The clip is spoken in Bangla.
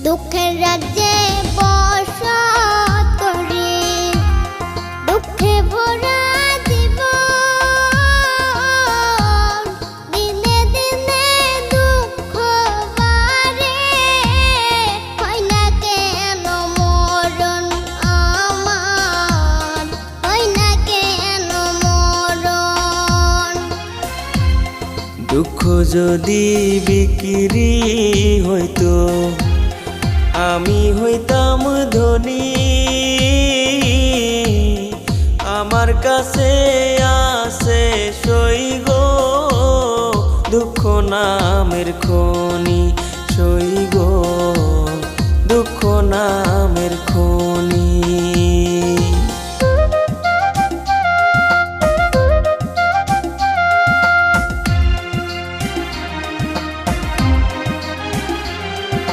দুঃখের রাজ্যে বসত রে, দুঃখে ভরা জীবন, দিনে দিনে দুঃখ বাড়ে, হয় না কেন মরণ আমার, হয় না কেন মরণ। দুঃখ যদি বিক্রি হইতো আমি হইতাম ধনী, আমার কাছে আছে সই গো দুঃখ নামের খনি, সই গো দুঃখ নামের